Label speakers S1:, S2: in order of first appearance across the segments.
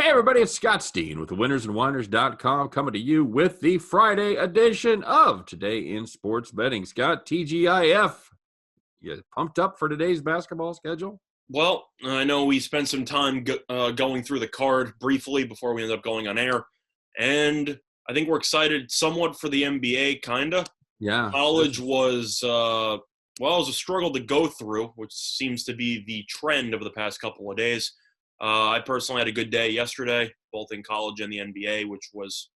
S1: Hey, everybody, it's Scott Steen with the winnersandwhiners.com coming to you with the Friday edition of Today in Sports Betting. Scott, TGIF, you pumped up for today's basketball schedule?
S2: Well, I know we spent some time going through the card briefly before we ended up going on air, and I think we're excited somewhat for the NBA, kind of.
S1: Yeah.
S2: College was, it was a struggle to go through, which seems to be the trend of the past couple of days. I personally had a good day yesterday, both in college and the NBA, which was,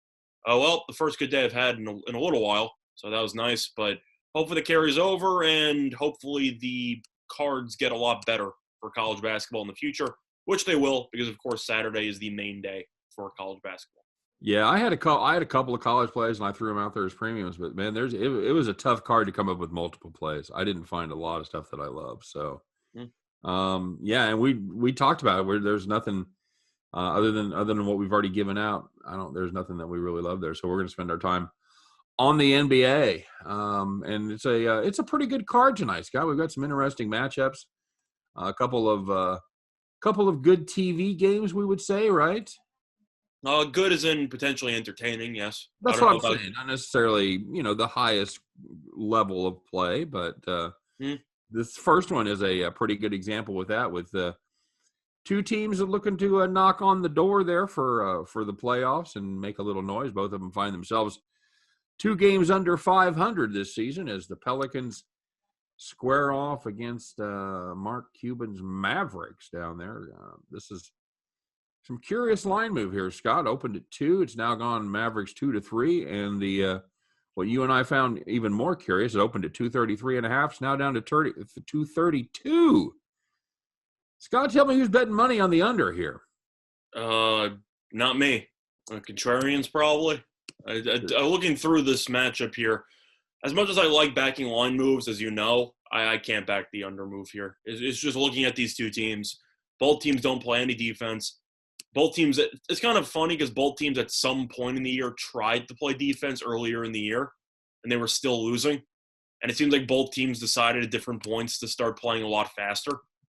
S2: the first good day I've had in a little while, so that was nice. But hopefully it carries over, and hopefully the cards get a lot better for college basketball in the future, which they will, because, of course, Saturday is the main day for college basketball.
S1: Yeah, I had a couple of college plays, and I threw them out there as premiums. But, man, it was a tough card to come up with multiple plays. I didn't find a lot of stuff that I love, so – and we talked about it where there's nothing other than what we've already given out. There's nothing that we really love there. So we're going to spend our time on the NBA. And it's a pretty good card tonight, Scott. We've got some interesting matchups, a couple of good TV games, we would say, right?
S2: Good as in potentially entertaining, yes.
S1: That's what I'm saying. Not necessarily, the highest level of play, but this first one is a pretty good example with that, with two teams are looking to knock on the door there for the playoffs and make a little noise. Both of them find themselves 2 games under 500 this season as the Pelicans square off against Mark Cuban's Mavericks down there. This is some curious line move here, Scott. Opened at 2. It's now gone Mavericks 2-3, and the what you and I found even more curious, it opened at 233.5. It's now down to 232. Scott, tell me who's betting money on the under here.
S2: Not me. Contrarians, probably. Looking through this matchup here, as much as I like backing line moves, as you know, I can't back the under move here. It's just looking at these two teams. Both teams don't play any defense. Both teams, it's kind of funny because both teams at some point in the year tried to play defense earlier in the year, and they were still losing. And it seems like both teams decided at different points to start playing a lot faster,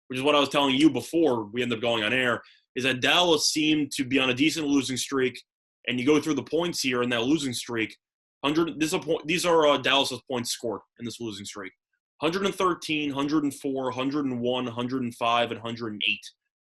S2: which is what I was telling you before we ended up going on air, is that Dallas seemed to be on a decent losing streak, and you go through the points here in that losing streak. These are Dallas's points scored in this losing streak. 113, 104, 101, 105, and 108.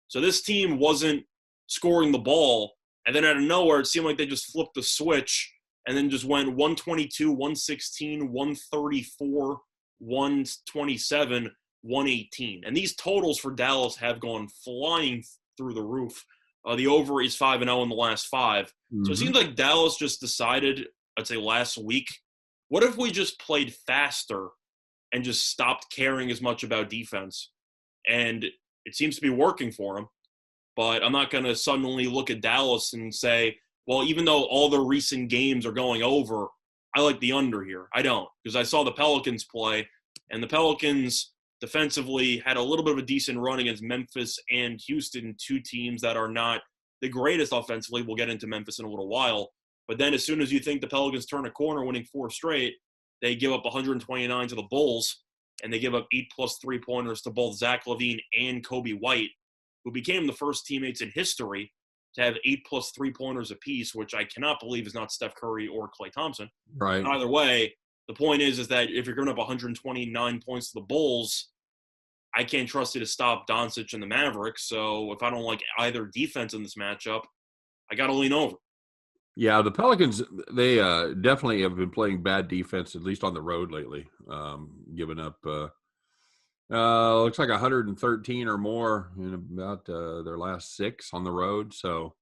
S2: So this team wasn't scoring the ball, and then out of nowhere, it seemed like they just flipped the switch and then just went 122, 116, 134, 127, 118. And these totals for Dallas have gone flying through the roof. The over is 5-0 in the last 5. So it seems like Dallas just decided, I'd say last week, what if we just played faster and just stopped caring as much about defense? And it seems to be working for them. But I'm not going to suddenly look at Dallas and say, well, even though all the recent games are going over, I like the under here. I don't, because I saw the Pelicans play, and the Pelicans defensively had a little bit of a decent run against Memphis and Houston, 2 teams that are not the greatest offensively. We'll get into Memphis in a little while. But then as soon as you think the Pelicans turn a corner, winning 4 straight, they give up 129 to the Bulls, and they give up 8+ 3-pointers to both Zach LaVine and Kobe White, who became the first teammates in history to have 8+ 3-pointers apiece, which I cannot believe is not Steph Curry or Klay Thompson.
S1: Right.
S2: But either way, the point is that if you're giving up 129 points to the Bulls, I can't trust you to stop Doncic and the Mavericks. So if I don't like either defense in this matchup, I got to lean over.
S1: Yeah, the Pelicans, they definitely have been playing bad defense, at least on the road lately, giving up looks like 113 or more in about their last 6 on the road. So,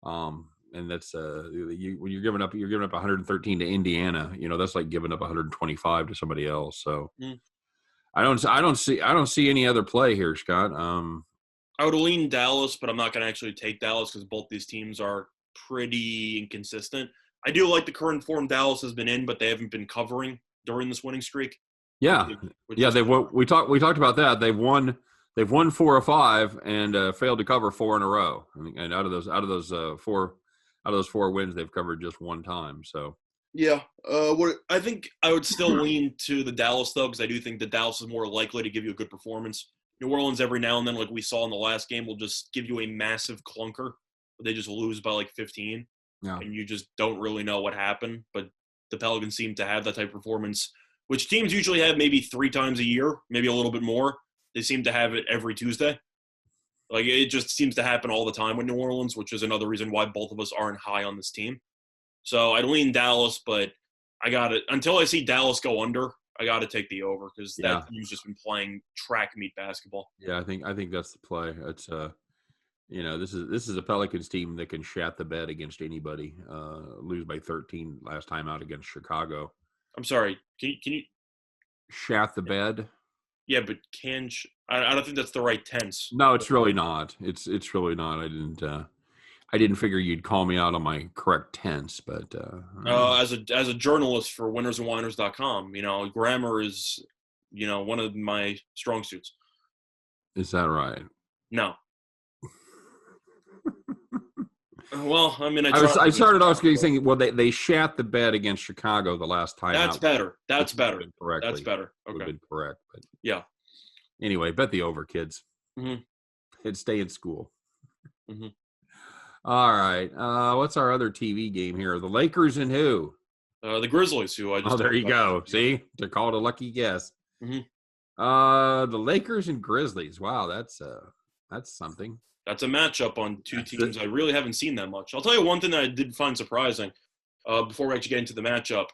S1: and that's when you're giving up 113 to Indiana. That's like giving up 125 to somebody else. So, I don't see any other play here, Scott.
S2: I would lean Dallas, but I'm not going to actually take Dallas because both these teams are pretty inconsistent. I do like the current form Dallas has been in, but they haven't been covering during this winning streak.
S1: Yeah. We talked about that. They've won 4 or 5 and failed to cover 4 in a row. And out of those 4 wins, they've covered just 1 time. So
S2: yeah, I think I would still lean to the Dallas though, because I do think that Dallas is more likely to give you a good performance. New Orleans every now and then, like we saw in the last game, will just give you a massive clunker. They just lose by like 15,
S1: Yeah.
S2: and you just don't really know what happened. But the Pelicans seem to have that type of performance, which teams usually have maybe 3 times a year, maybe a little bit more. They seem to have it every Tuesday. Like, it just seems to happen all the time with New Orleans, which is another reason why both of us aren't high on this team. So I'd lean Dallas, but I got it. Until I see Dallas go under, I got to take the over because that team's just been playing track meet basketball.
S1: Yeah, I think that's the play. It's this is a Pelicans team that can shat the bed against anybody. Lose by 13 last time out against Chicago.
S2: I'm sorry. Can you
S1: shat the bed?
S2: Yeah, but I don't think that's the right tense.
S1: No, it's really not. It's really not. I didn't figure you'd call me out on my correct tense, but
S2: as a journalist for winnersandwhiners.com, grammar is one of my strong suits.
S1: Is that right?
S2: No. Well, I mean,
S1: I started off saying, well, they shat the bed against Chicago the last time.
S2: That's better. That's better.
S1: Correctly.
S2: That's better. Okay.
S1: Been correct, but
S2: yeah.
S1: Anyway, bet the over, kids.
S2: Mm-hmm.
S1: And stay in school.
S2: Mm-hmm.
S1: All right. What's our other TV game here? The Lakers and who?
S2: The Grizzlies, who I just.
S1: Oh, there you go. See, they're called a lucky guess.
S2: Mm-hmm.
S1: The Lakers and Grizzlies. Wow, that's something.
S2: That's a matchup on two teams I really haven't seen that much. I'll tell you one thing that I did find surprising before we actually get into the matchup.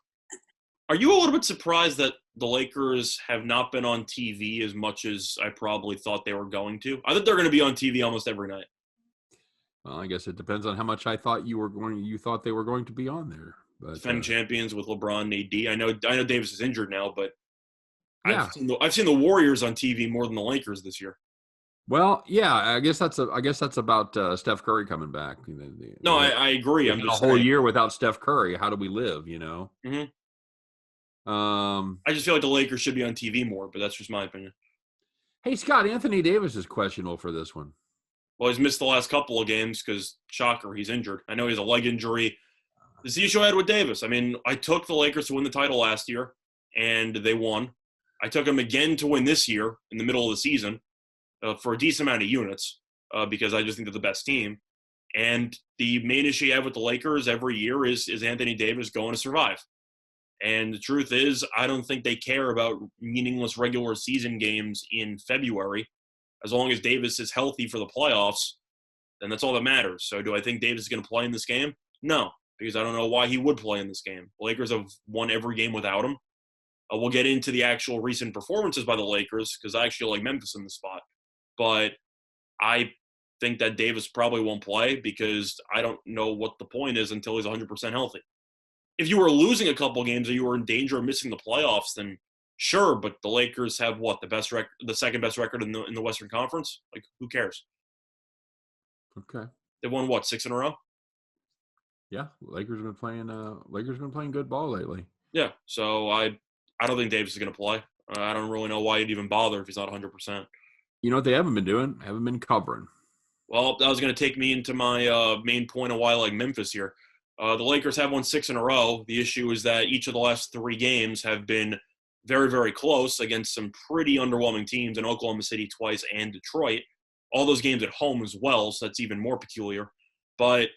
S2: Are you a little bit surprised that the Lakers have not been on TV as much as I probably thought they were going to? I think they're going to be on TV almost every night.
S1: Well, I guess it depends on how much you thought they were going to be on there. But,
S2: defending champions with LeBron and AD. I know Davis is injured now, but
S1: yeah.
S2: I've seen the Warriors on TV more than the Lakers this year.
S1: Well, yeah, I guess that's about Steph Curry coming back.
S2: I agree. I'm just
S1: a whole year without Steph Curry. How do we live?
S2: Mm-hmm.
S1: I
S2: just feel like the Lakers should be on TV more, but that's just my opinion.
S1: Hey, Scott, Anthony Davis is questionable for this one.
S2: Well, he's missed the last couple of games because, shocker, he's injured. I know he has a leg injury. This is the issue I had with Davis. I mean, I took the Lakers to win the title last year, and they won. I took them again to win this year in the middle of the season for a decent amount of units because I just think they're the best team. And the main issue I have with the Lakers every year is Anthony Davis going to survive? And the truth is, I don't think they care about meaningless regular season games in February. As long as Davis is healthy for the playoffs, then that's all that matters. So do I think Davis is going to play in this game? No, because I don't know why he would play in this game. The Lakers have won every game without him. We'll get into the actual recent performances by the Lakers because I actually like Memphis in the spot. But I think that Davis probably won't play because I don't know what the point is until he's 100% healthy. If you were losing a couple games or you were in danger of missing the playoffs, then sure, but the Lakers have the second best record in the Western Conference? Like, who cares?
S1: Okay.
S2: They won 6 in a row?
S1: Yeah, Lakers have been playing good ball lately.
S2: Yeah, so I don't think Davis is going to play. I don't really know why you'd even bother if he's not 100%.
S1: You know what they haven't been doing? Haven't been covering.
S2: Well, that was going to take me into my main point of why I like Memphis here. The Lakers have won 6 in a row. The issue is that each of the last 3 games have been very, very close against some pretty underwhelming teams in Oklahoma City twice and Detroit. All those games at home as well, so that's even more peculiar. But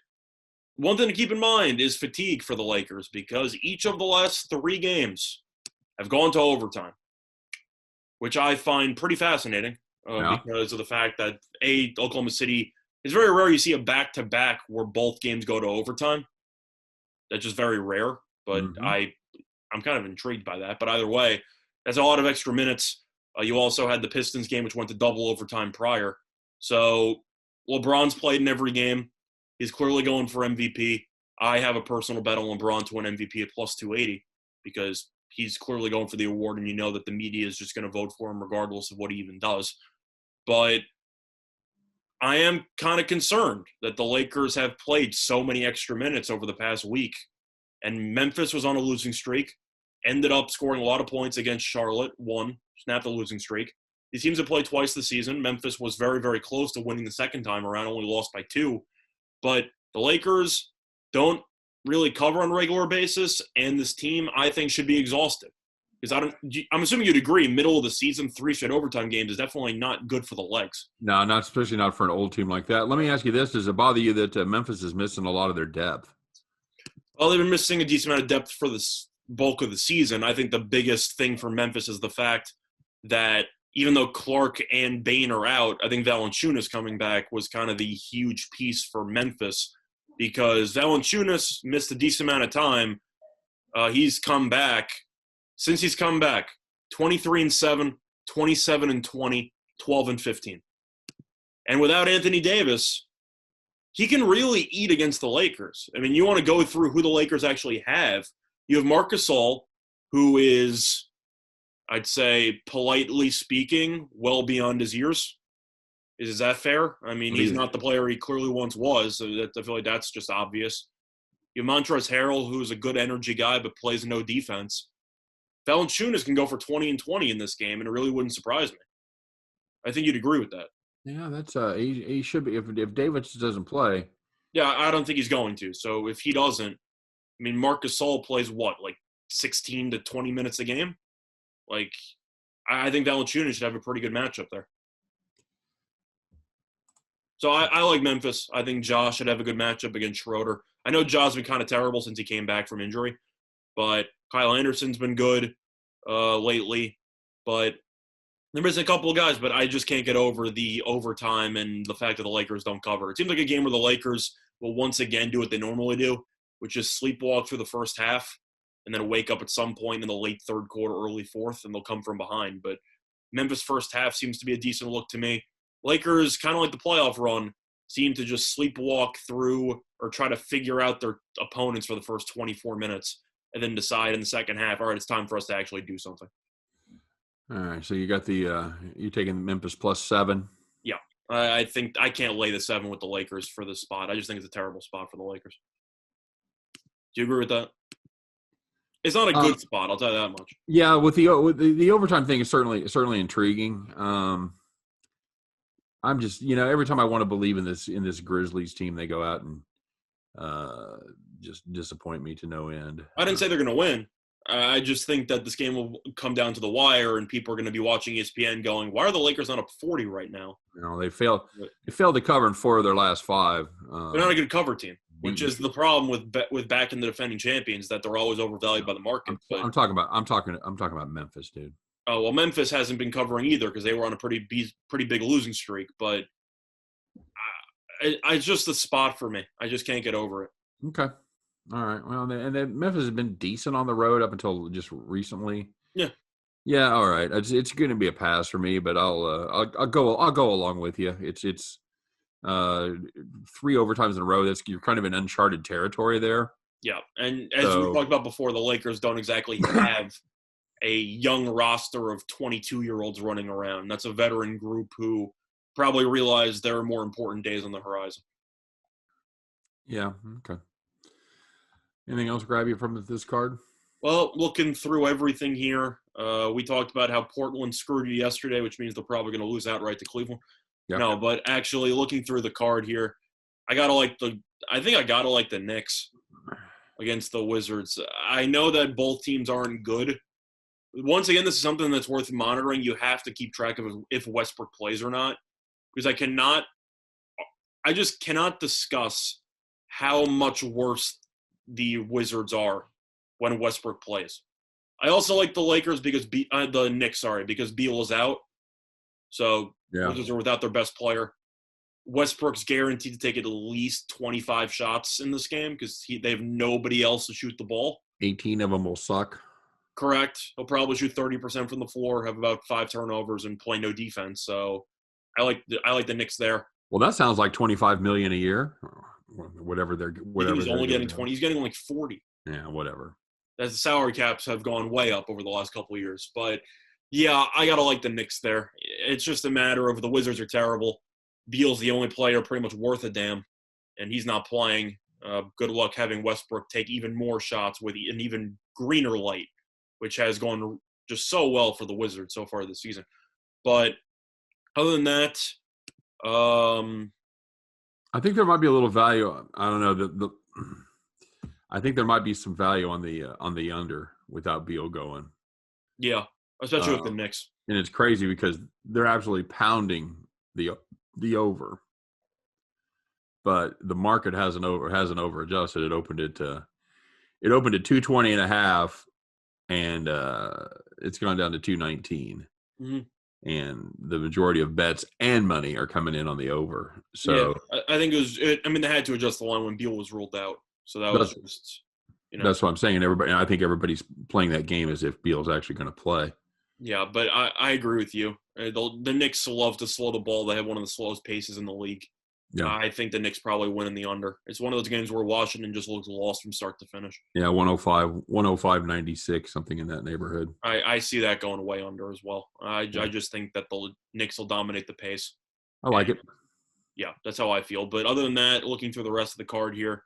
S2: one thing to keep in mind is fatigue for the Lakers because each of the last 3 games have gone to overtime, which I find pretty fascinating because of the fact that, Oklahoma City, it's very rare you see a back-to-back where both games go to overtime. That's just very rare, but I'm kind of intrigued by that. But either way, that's a lot of extra minutes. You also had the Pistons game, which went to double overtime prior. So LeBron's played in every game. He's clearly going for MVP. I have a personal bet on LeBron to win MVP at plus 280 because he's clearly going for the award, and you know that the media is just going to vote for him regardless of what he even does. But I am kind of concerned that the Lakers have played so many extra minutes over the past week. And Memphis was on a losing streak, ended up scoring a lot of points against Charlotte, snapped the losing streak. These teams have played twice this season. Memphis was very, very close to winning the second time around, only lost by 2. But the Lakers don't really cover on a regular basis, and this team, I think, should be exhausted Because I'm assuming you'd agree, middle of the season, 3 straight overtime games is definitely not good for the legs.
S1: No, not especially not for an old team like that. Let me ask you this: does it bother you that Memphis is missing a lot of their depth?
S2: Well, they've been missing a decent amount of depth for the bulk of the season. I think the biggest thing for Memphis is the fact that even though Clark and Bane are out, I think Valanciunas coming back was kind of the huge piece for Memphis because Valanciunas missed a decent amount of time. He's come back. Since he's come back, 23-7, 27-20, 12-15. And without Anthony Davis, he can really eat against the Lakers. I mean, you want to go through who the Lakers actually have. You have Marc Gasol, who is, I'd say, politely speaking, well beyond his years. Is that fair? I mean, he's not the player he clearly once was. So I feel like that's just obvious. You have Montrezl Harrell, who's a good energy guy but plays no defense. Valanciunas can go for 20 and 20 in this game, and it really wouldn't surprise me. I think you'd agree with that.
S1: Yeah, that's he should be if Davis doesn't play.
S2: Yeah, I don't think he's going to. So if he doesn't, I mean, Marc Gasol plays what, like 16 to 20 minutes a game? Like, I think Valanciunas should have a pretty good matchup there. So I like Memphis. I think Josh should have a good matchup against Schroeder. I know Ja's been kind of terrible since he came back from injury, but Kyle Anderson's been good lately. But there's a couple of guys, but I just can't get over the overtime and the fact that the Lakers don't cover. It seems like a game where the Lakers will once again do what they normally do, which is sleepwalk through the first half and then wake up at some point in the late third quarter, early fourth, and they'll come from behind. But Memphis first half seems to be a decent look to me. Lakers, kind of like the playoff run, seem to just sleepwalk through or try to figure out their opponents for the first 24 minutes and then decide in the second half, all right, it's time for us to actually do something.
S1: All right, so you got the you taking Memphis +7.
S2: Yeah, I think I can't lay the 7 with the Lakers for this spot. I just think it's a terrible spot for the Lakers. Do you agree with that? It's not a good spot, I'll tell you that much.
S1: Yeah, with the overtime thing is certainly intriguing. I'm just, every time I want to believe in this Grizzlies team, they go out and just disappoint me to no end.
S2: I didn't say they're going to win. I just think that this game will come down to the wire, and people are going to be watching ESPN going, "Why are the Lakers not up 40 right now?"
S1: They failed. They failed to cover in 4 of their last 5.
S2: They're not a good cover team, which is the problem with backing the defending champions, that they're always overvalued by the market.
S1: I'm talking about Memphis, dude.
S2: Oh well, Memphis hasn't been covering either because they were on a pretty big losing streak. But it's just a spot for me. I just can't get over it.
S1: Okay. All right. Well, and then Memphis has been decent on the road up until just recently.
S2: Yeah.
S1: Yeah. All right. It's going to be a pass for me, but I'll go along with you. It's 3 overtimes in a row. You're kind of in uncharted territory there.
S2: Yeah, and as we talked about before, the Lakers don't exactly have a young roster of 22-year-olds running around. That's a veteran group who probably realize there are more important days on the horizon.
S1: Yeah. Okay. Anything else grab you from this card?
S2: Well, looking through everything here, we talked about how Portland screwed you yesterday, which means they're probably going to lose outright to Cleveland. Yep. No, but actually looking through the card here, I gotta like the Knicks against the Wizards. I know that both teams aren't good. Once again, this is something that's worth monitoring. You have to keep track of if Westbrook plays or not, because I just cannot discuss how much worse the Wizards are when Westbrook plays. I also like the Lakers because the Knicks, because Beal is out. So yeah. Wizards are without their best player. Westbrook's guaranteed to take at least 25 shots in this game because they have nobody else to shoot the ball.
S1: 18 of them will suck.
S2: Correct. He'll probably shoot 30% from the floor, have about 5 turnovers, and play no defense. So I like the Knicks there.
S1: Well, that sounds like $25 million a year. Whatever
S2: he's only getting 20. He's getting like 40.
S1: Yeah, whatever.
S2: As the salary caps have gone way up over the last couple of years. But yeah, I gotta like the Knicks there. It's just a matter of the Wizards are terrible. Beal's the only player pretty much worth a damn, and he's not playing. Good luck having Westbrook take even more shots with an even greener light, which has gone just so well for the Wizards so far this season. But other than that,
S1: I think there might be a little value. I don't know. I think there might be some value on the under without Beal going.
S2: Yeah, especially with the Knicks.
S1: And it's crazy because they're absolutely pounding the over, but the market hasn't over adjusted. It opened at 220.5, and it's gone down to 219.
S2: Mm-hmm.
S1: And the majority of bets and money are coming in on the over. So
S2: yeah, I think they had to adjust the line when Beal was ruled out. So that was just,
S1: that's what I'm saying. I think everybody's playing that game as if Beal's actually going to play.
S2: Yeah, but I agree with you. The Knicks love to slow the ball. They have one of the slowest paces in the league. Yeah. I think the Knicks probably win in the under. It's one of those games where Washington just looks lost from start to finish.
S1: Yeah, 105-96, something in that neighborhood.
S2: I see that going way under as well. I just think that the Knicks will dominate the pace.
S1: I like it.
S2: Yeah, that's how I feel. But other than that, looking through the rest of the card here,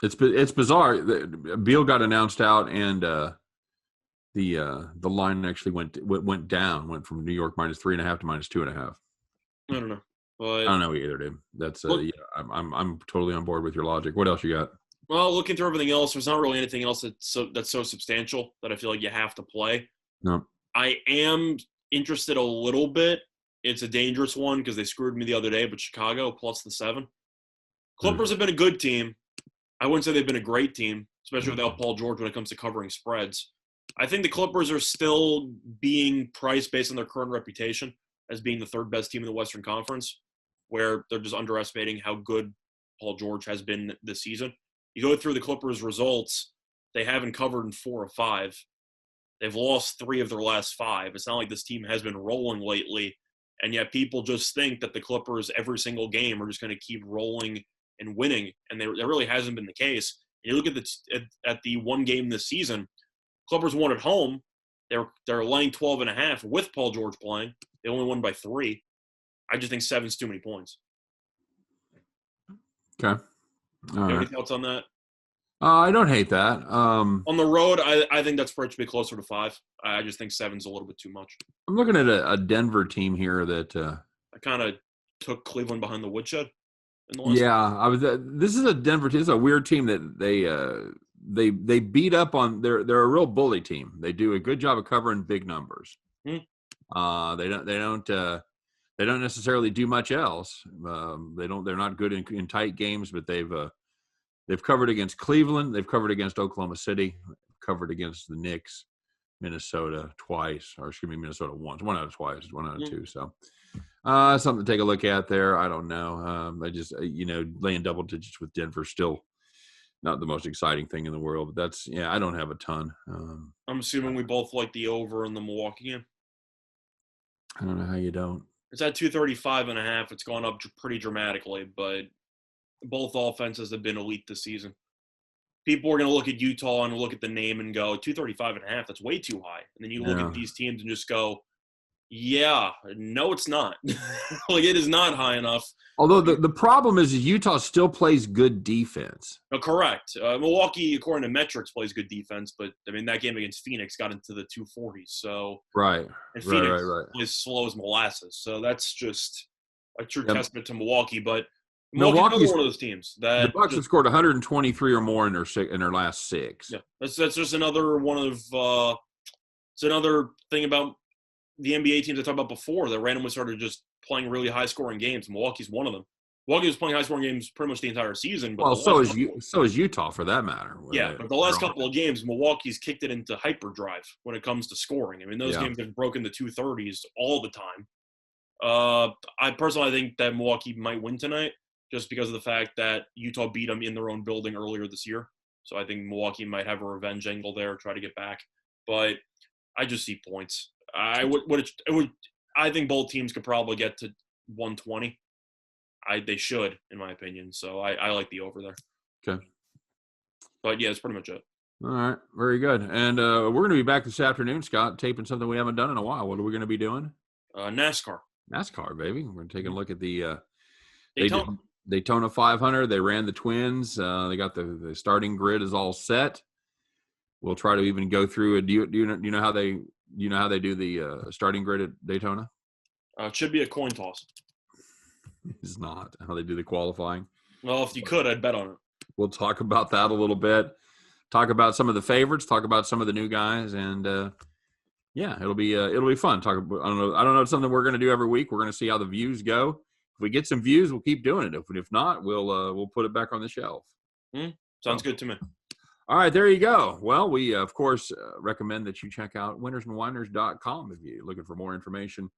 S1: it's bizarre. Beal got announced out, and the line actually went down, went from New York -3.5 to -2.5.
S2: I don't know. But
S1: I don't know either, dude. That's yeah, I'm totally on board with your logic. What else you got?
S2: Well, looking through everything else, there's not really anything else that's so substantial that I feel like you have to play.
S1: No.
S2: I am interested a little bit. It's a dangerous one because they screwed me the other day, but Chicago plus the 7. Clippers have been a good team. I wouldn't say they've been a great team, especially without Paul George when it comes to covering spreads. I think the Clippers are still being priced based on their current reputation as being the third best team in the Western Conference, where they're just underestimating how good Paul George has been this season. You go through the Clippers' results, they haven't covered in 4 of 5. They've lost 3 of their last 5. It's not like this team has been rolling lately, and yet people just think that the Clippers every single game are just going to keep rolling and winning, and that really hasn't been the case. And you look at the one game this season, Clippers won at home. They're laying 12.5 with Paul George playing. They only won by 3. I just think 7's too many points.
S1: Okay.
S2: Any thoughts on that?
S1: I don't hate that.
S2: On the road, I think that spread should be closer to 5. I just think 7's a little bit too much.
S1: I'm looking at a Denver team here that
S2: I kind of took Cleveland behind the woodshed.
S1: I was. This is a Denver team. This is a weird team that they beat up on. They're a real bully team. They do a good job of covering big numbers. They don't necessarily do much else. They're not good in tight games, but they've covered against Cleveland. They've covered against Oklahoma City. Covered against the Knicks, Minnesota twice, or excuse me, Minnesota once. 1 out of twice, 1 out of 2. So something to take a look at there. I don't know. I just laying double digits with Denver still not the most exciting thing in the world. But I don't have a ton.
S2: I'm assuming we both like the over in the Milwaukee game.
S1: I don't know how you don't.
S2: It's at 235.5. It's gone up pretty dramatically, but both offenses have been elite this season. People are going to look at Utah and look at the name and go, 235.5, that's way too high. And then you look at these teams and just go, yeah, no, it's not. Like, it is not high enough.
S1: Although the problem is Utah still plays good defense.
S2: No, correct. Milwaukee, according to metrics, plays good defense, but I mean that game against Phoenix got into the 240s. So
S1: right,
S2: and Phoenix is slow as molasses. So that's just a true testament to Milwaukee. But Milwaukee's one of those teams that
S1: the Bucks have scored 123 or more in their last 6.
S2: Yeah, that's just another one of it's another thing about the NBA teams I talked about before that randomly started just playing really high-scoring games. Milwaukee's one of them. Milwaukee was playing high-scoring games pretty much the entire season. But
S1: so is Utah for that matter.
S2: Yeah, but the last couple of games, Milwaukee's kicked it into hyperdrive when it comes to scoring. I mean, those games have broken the 230s all the time. I personally think that Milwaukee might win tonight just because of the fact that Utah beat them in their own building earlier this year. So I think Milwaukee might have a revenge angle there, try to get back. But I just see points. I think both teams could probably get to 120. They should, in my opinion. So I like the over there.
S1: Okay.
S2: But yeah, that's pretty much it.
S1: All right, very good. And we're going to be back this afternoon, Scott, taping something we haven't done in a while. What are we going to be doing?
S2: NASCAR,
S1: baby. We're taking a look at the
S2: Daytona
S1: 500. They ran the Twins. They got the starting grid is all set. We'll try to even go through it. Do you know how they do the starting grid at Daytona?
S2: It should be a coin toss.
S1: It's not how they do the qualifying.
S2: Well, if you could, I'd bet on it.
S1: We'll talk about that a little bit. talk about some of the favorites, talk about some of the new guys, and yeah, it'll be fun. I don't know. It's something we're going to do every week. We're going to see how the views go. If we get some views, we'll keep doing it. If not, we'll put it back on the shelf.
S2: Sounds good to me.
S1: All right, there you go. Well, we, of course, recommend that you check out winnersandwhiners.com if you're looking for more information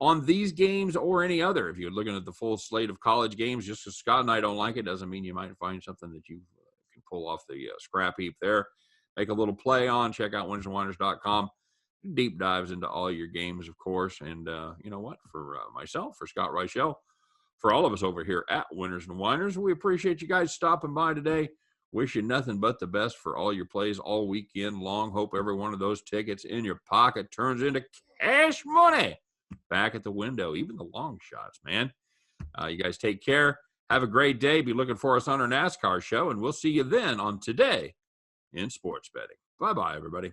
S1: on these games or any other. If you're looking at the full slate of college games, just because Scott and I don't like it doesn't mean you might find something that you can pull off the scrap heap there. Make a little play on. Check out winnersandwhiners.com. Deep dives into all your games, of course. And you know what? For myself, for Scott Reichel, for all of us over here at Winners and Whiners, we appreciate you guys stopping by today. Wish you nothing but the best for all your plays all weekend long. Hope every one of those tickets in your pocket turns into cash money back at the window, even the long shots, man. You guys take care. Have a great day. Be looking for us on our NASCAR show, and we'll see you then on Today in Sports Betting. Bye-bye, everybody.